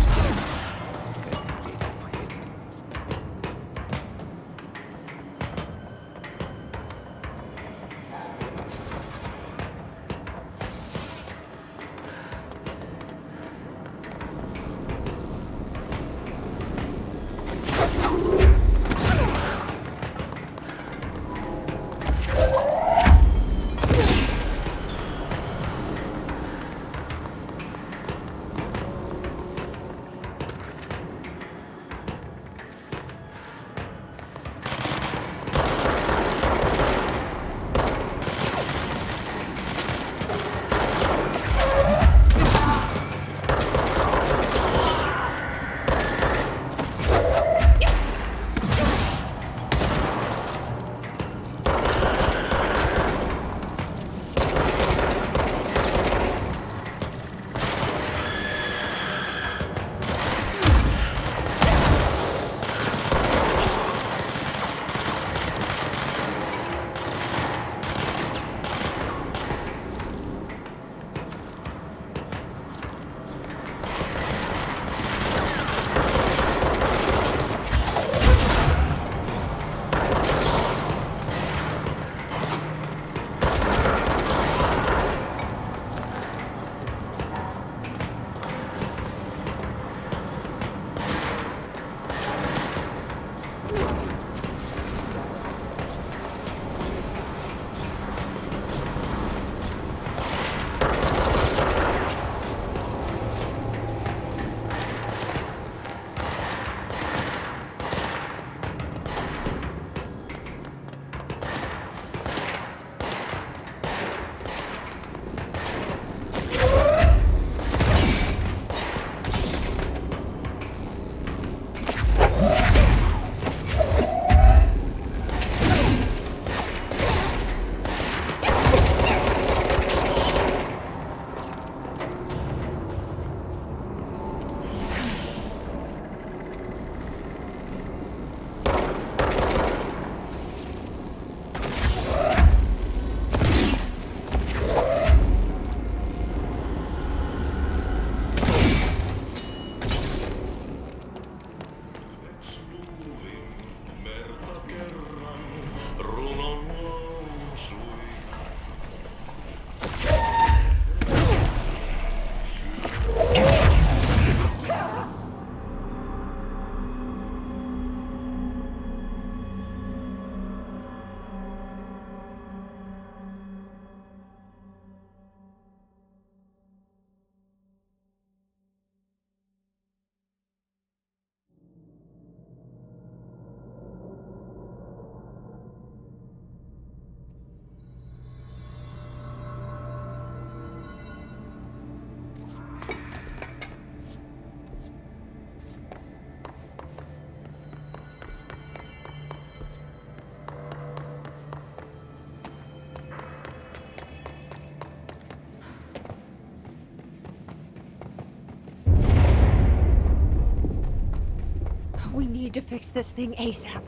need to fix this thing ASAP.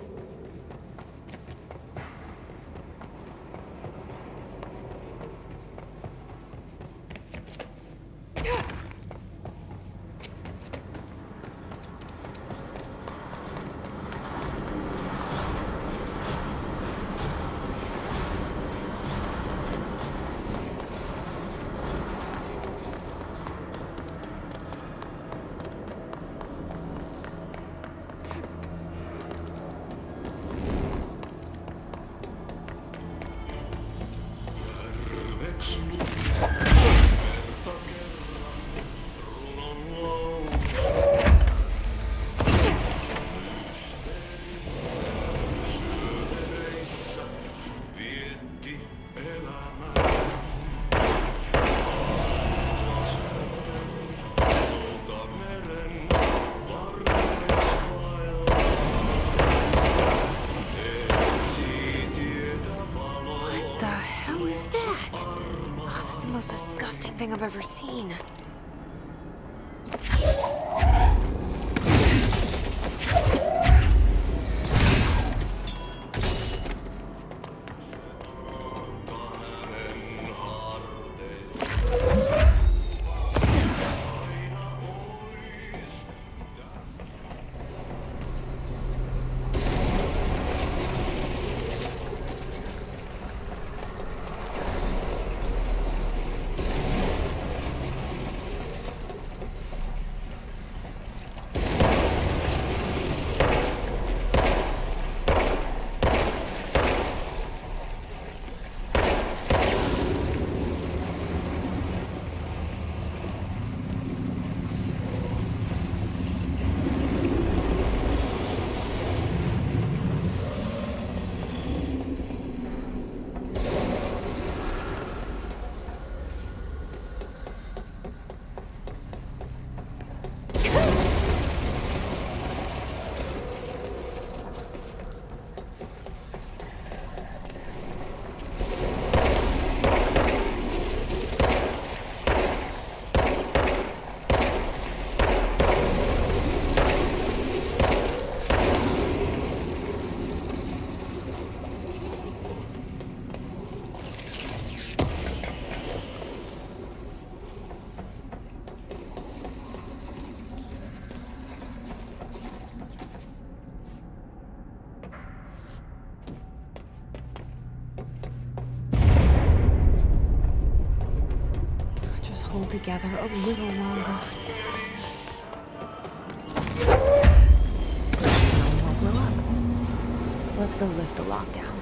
I've ever seen. Hold together a little longer. Now we're up. Let's go lift the lockdown.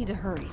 need to hurry.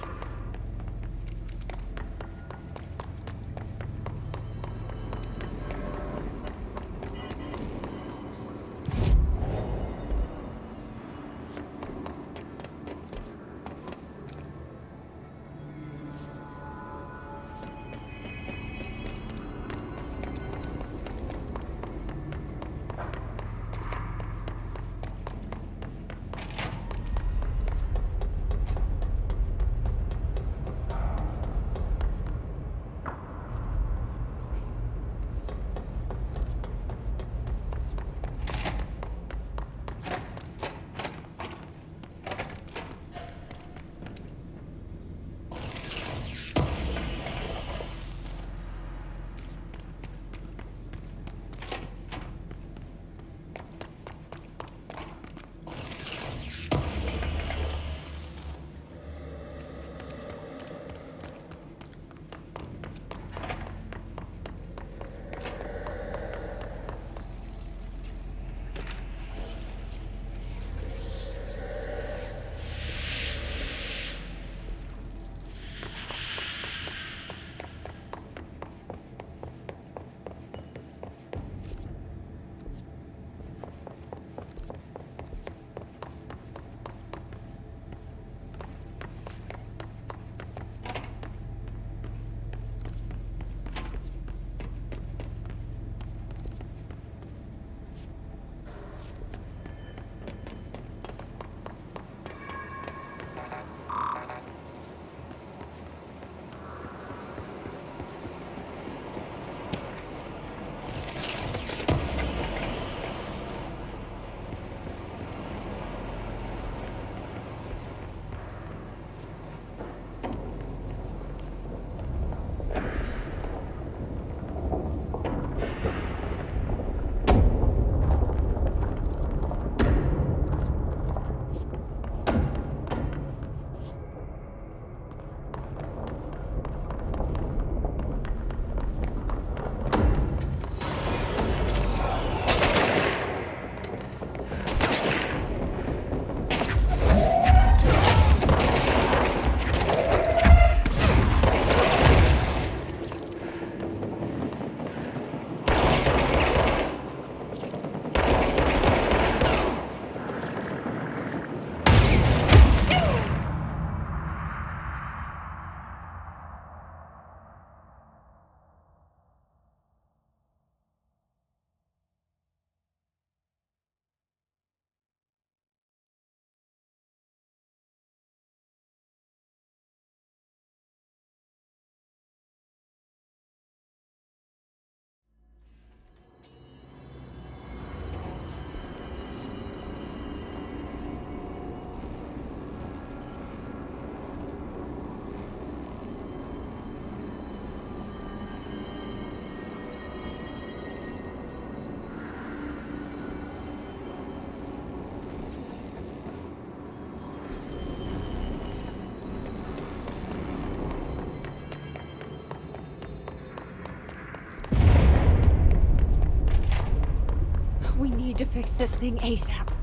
We need to fix this thing ASAP.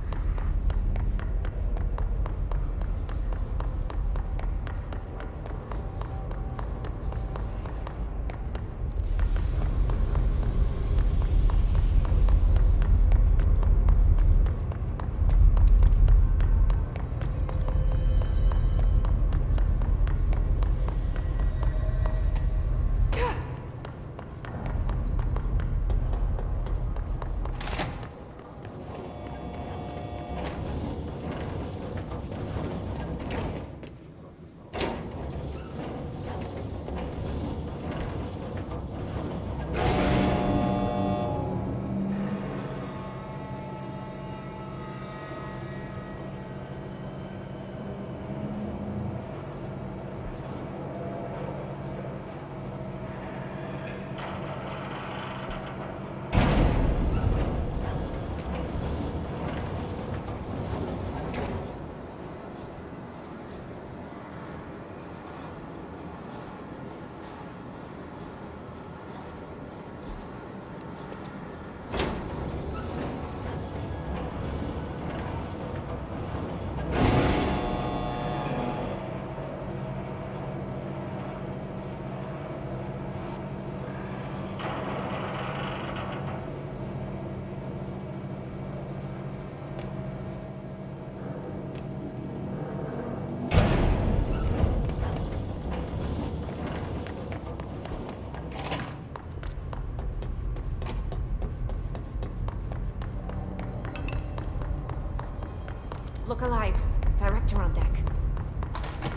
Look alive. Director on deck.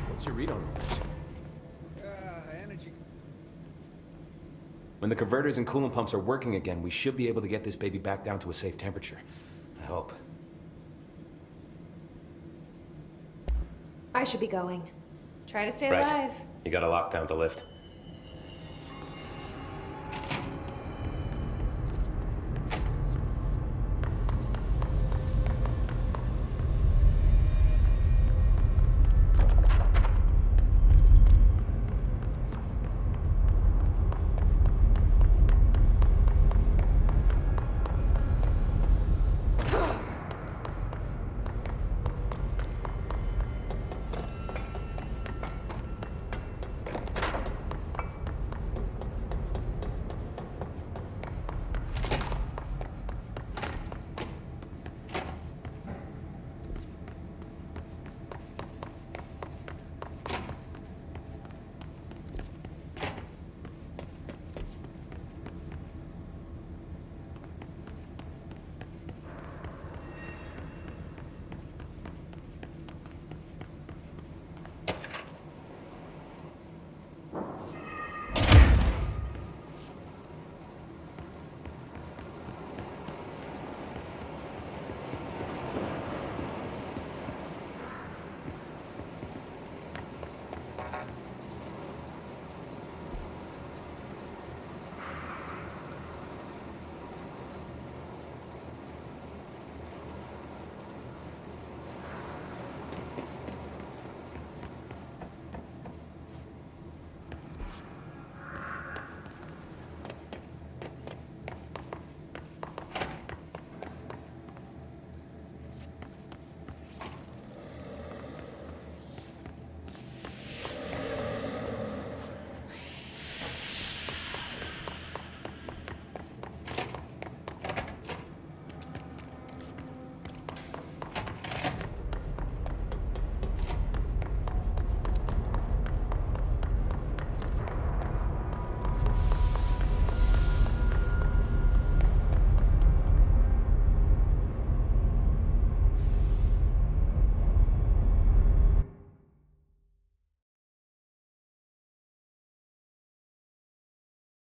What's your read on all this? Energy. When the converters and coolant pumps are working again, we should be able to get this baby back down to a safe temperature. I hope. I should be going. Try to stay Right. alive. You got a lockdown to lift.